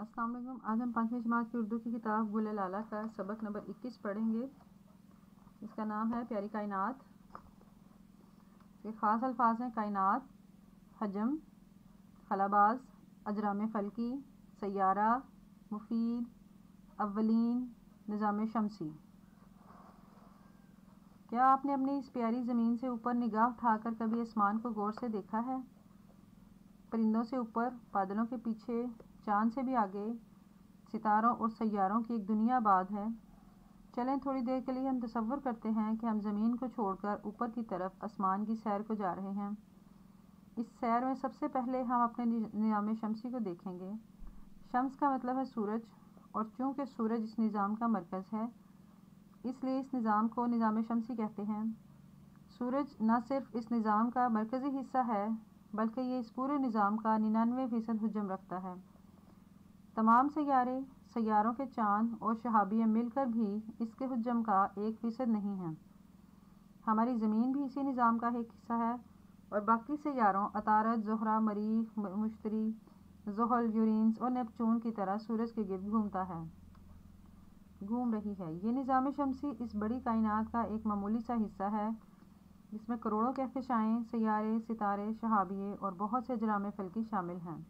अस्सलाम वालेकुम। आज हम 5वीं जमात की उर्दू की किताब गुल लाला का सबक नंबर 21 पढ़ेंगे। इसका नाम है प्यारी कायनात। इसके ख़ास अल्फाज हैं कायनात, हजम, खलाबाज, अजराम फल्की, सैयारा, मुफीद, अव्वलीन, निज़ाम शमसी। क्या आपने अपनी इस प्यारी ज़मीन से ऊपर निगाह उठाकर कभी आसमान को गौर से देखा है? परिंदों से ऊपर, बादलों के पीछे, चांद से भी आगे सितारों और सैयारों की एक दुनिया आबाद है। चलें थोड़ी देर के लिए हम तसव्वुर करते हैं कि हम ज़मीन को छोड़कर ऊपर की तरफ आसमान की सैर को जा रहे हैं। इस सैर में सबसे पहले हम अपने निज़ाम शमसी को देखेंगे। शम्स का मतलब है सूरज, और चूँकि सूरज इस निज़ाम का मरकज़ है इसलिए इस निज़ाम को निज़ाम शमसी कहते हैं। सूरज न सिर्फ इस निज़ाम का मरकज़ी हिस्सा है बल्कि ये इस पूरे निज़ाम का 99% हुज्जम रखता है। तमाम सैयारे, सैयारों के चाँद और शहाबियाँ मिलकर भी इसके हुज्जम का 1% नहीं हैं। हमारी ज़मीन भी इसी निज़ाम का एक हिस्सा है और बाकी सैयारों अतारद, ज़ुहरा, मरीख, मुश्तरी, ज़ुहल, यूरेनस और नेपच्यून की तरह सूरज के गिर्द घूम रही है। ये निज़ाम शमसी इस बड़ी कायनात का एक मामूली सा हिस्सा है जिसमें करोड़ों कहकशाएँ, सैयारे, सितारे, शहाबिये और बहुत से अजराम फल्की शामिल हैं।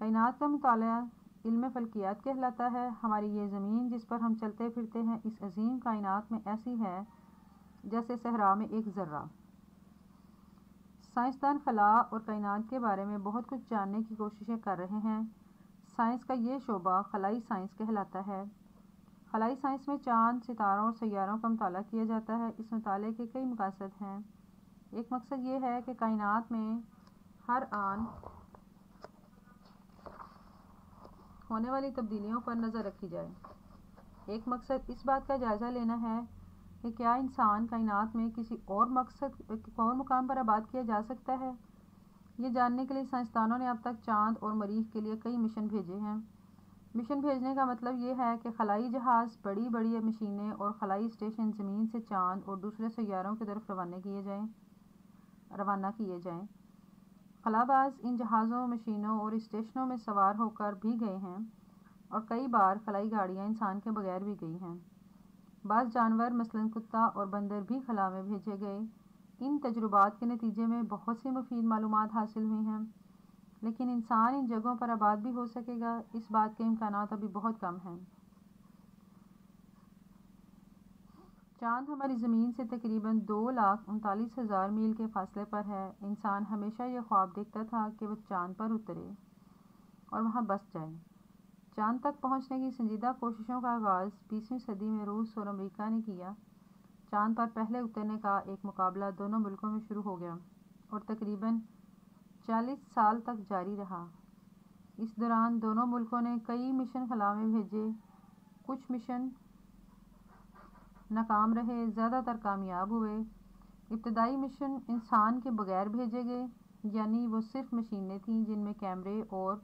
कायनात का मुताला इल्म फल्कियात कहलाता है। हमारी ये ज़मीन जिस पर हम चलते फिरते हैं इस अजीम कायनात में ऐसी है जैसे सहरा में एक ज़र्रा। साइंसदान खला और कायनात के बारे में बहुत कुछ जानने की कोशिशें कर रहे हैं। साइंस का ये शोबा खलाई साइंस कहलाता है। खलाई साइंस में चाँद, सितारों और सैयारों का मुताला किया जाता है। इस मुताले के कई मकसद हैं। एक मकसद ये है कि कायनात में हर आन होने वाली तब्दीलियों पर नज़र रखी जाए। एक मकसद इस बात का जायज़ा लेना है कि क्या इंसान कायनात में किसी और मुकाम पर आबाद किया जा सकता है। ये जानने के लिए साइंसदानों ने अब तक चाँद और मरीख के लिए कई मिशन भेजे हैं। मिशन भेजने का मतलब ये है कि खलाई जहाज़, बड़ी बड़ी मशीनें और खलाई स्टेशन ज़मीन से चाँद और दूसरे सैयारों की तरफ रवाना किए जाएँ। खलाबाज इन जहाज़ों, मशीनों और स्टेशनों में सवार होकर भी गए हैं और कई बार खलाई गाड़ियाँ इंसान के बगैर भी गई हैं। बाज़ जानवर मसलन कुत्ता और बंदर भी खला में भेजे गए। इन तजुर्बात के नतीजे में बहुत सी मुफीद मालूमात हासिल हुई हैं, लेकिन इंसान इन जगहों पर आबाद भी हो सकेगा इस बात के इम्कानात अभी बहुत कम हैं। चाँद हमारी ज़मीन से तकरीबन 2,39,000 मील के फासले पर है। इंसान हमेशा ये ख्वाब देखता था कि वह चाँद पर उतरे और वहाँ बस जाए। चाँद तक पहुँचने की संजीदा कोशिशों का आगाज़ 20वीं सदी में रूस और अमेरिका ने किया। चाँद पर पहले उतरने का एक मुकाबला दोनों मुल्कों में शुरू हो गया और तकरीबन 40 साल तक जारी रहा। इस दौरान दोनों मुल्कों ने कई मिशन खला में भेजे। कुछ मिशन नाकाम रहे, ज़्यादातर कामयाब हुए। इब्तदाई मिशन इंसान के बगैर भेजे गए, यानी वो सिर्फ मशीनें थीं जिनमें कैमरे और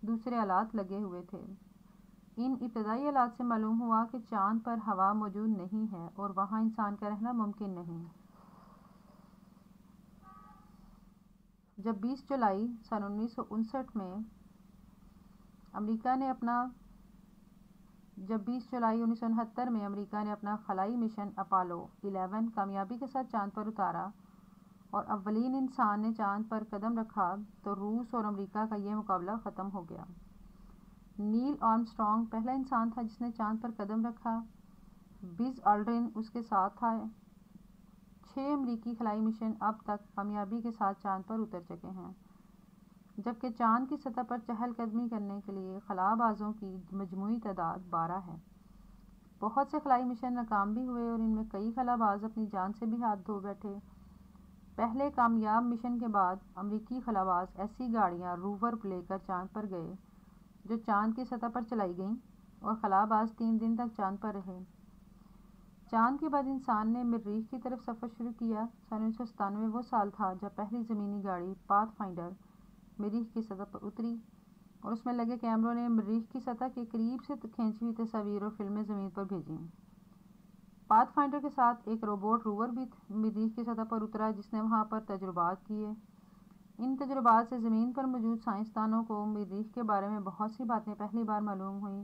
दूसरे आलात लगे हुए थे। इन इब्तदाई आलात से मालूम हुआ कि चाँद पर हवा मौजूद नहीं है और वहाँ इंसान का रहना मुमकिन नहीं। जब 20 जुलाई सन 1959 में अमेरिका ने अपना खलाई मिशन अपोलो 11 कामयाबी के साथ चाँद पर उतारा और अव्वलीन इंसान ने चाँद पर कदम रखा तो रूस और अमेरिका का ये मुकाबला ख़त्म हो गया। नील आर्मस्ट्रॉन्ग पहला इंसान था जिसने चाँद पर कदम रखा। बिज़ ऑल्ड्रिन उसके साथ था। 6 अमेरिकी खलाई मिशन अब तक कामयाबी के साथ चाँद पर उतर चुके हैं, जबकि चाँद की सतह पर चहलकदमी करने के लिए खलाबाजों की मजमूई तादाद 12 है। बहुत से खलाई मिशन नाकाम भी हुए और इनमें कई खलाबाज अपनी जान से भी हाथ धो बैठे। पहले कामयाब मिशन के बाद अमेरिकी खलाबाज ऐसी गाड़ियां रोवर लेकर चाँद पर गए जो चाँद की सतह पर चलाई गईं और खलाबाज 3 दिन तक चाँद पर रहे। चाँद के बाद इंसान ने मरीख की तरफ सफ़र शुरू किया। सन 1997 वो साल था जब पहली ज़मीनी गाड़ी पाथफाइंडर मरीख की सतह पर उतरी और उसमें लगे कैमरों ने मरीख की सतह के करीब से खींची हुई तस्वीर और फिल्में ज़मीन पर भेजीं। पाथफाइंडर के साथ एक रोबोट रोवर भी मरीख की सतह पर उतरा जिसने वहाँ पर तजुर्बात किए। ان تجربات سے زمین پر موجود سائنسدانوں کو مریخ کے بارے میں بہت سی باتیں پہلی بار معلوم ہوئیں۔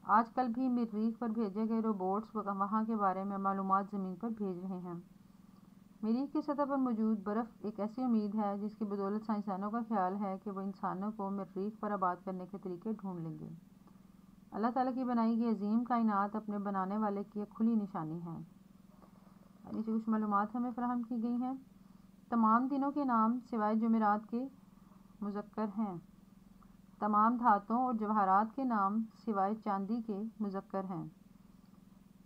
آج کل بھی مریخ پر بھیجے گئے روبوٹس وہاں کے بارے میں معلومات زمین پر بھیج رہے ہیں۔ مریخ کی سطح پر موجود برف ایک ایسی امید ہے جس کی بدولت سائنسدانوں کا خیال ہے کہ وہ انسانوں کو مریخ پر آباد کرنے کے طریقے ڈھونڈ لیں گے۔ اللہ تعالیٰ کی بنائی گئی عظیم کائنات اپنے بنانے والے کی ایک کھلی نشانی ہے۔ نیچے کچھ معلومات ہمیں فراہم کی گئی ہیں۔ تمام دنوں کے نام سوائے جمعرات کے مذکر ہیں۔ تمام دھاتوں اور جواہرات کے نام سوائے چاندی کے مذکر ہیں۔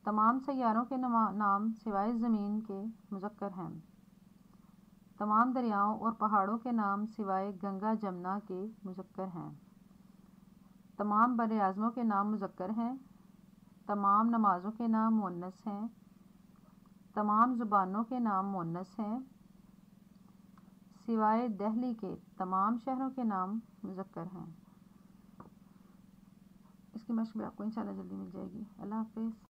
تمام سیاروں کے نام سوائے زمین کے مذکر ہیں۔ تمام دریاؤں اور پہاڑوں کے نام سوائے گنگا جمنا کے مذکر ہیں۔ تمام بر اعظموں کے نام مذکر ہیں۔ تمام نمازوں کے نام مؤنث ہیں۔ تمام زبانوں کے نام مؤنث ہیں سوائے دہلی کے۔ تمام شہروں کے نام مذکر ہیں۔ اس کی مشق بھی آپ کو انشاءاللہ جلدی مل جائے گی۔ اللہ حافظ۔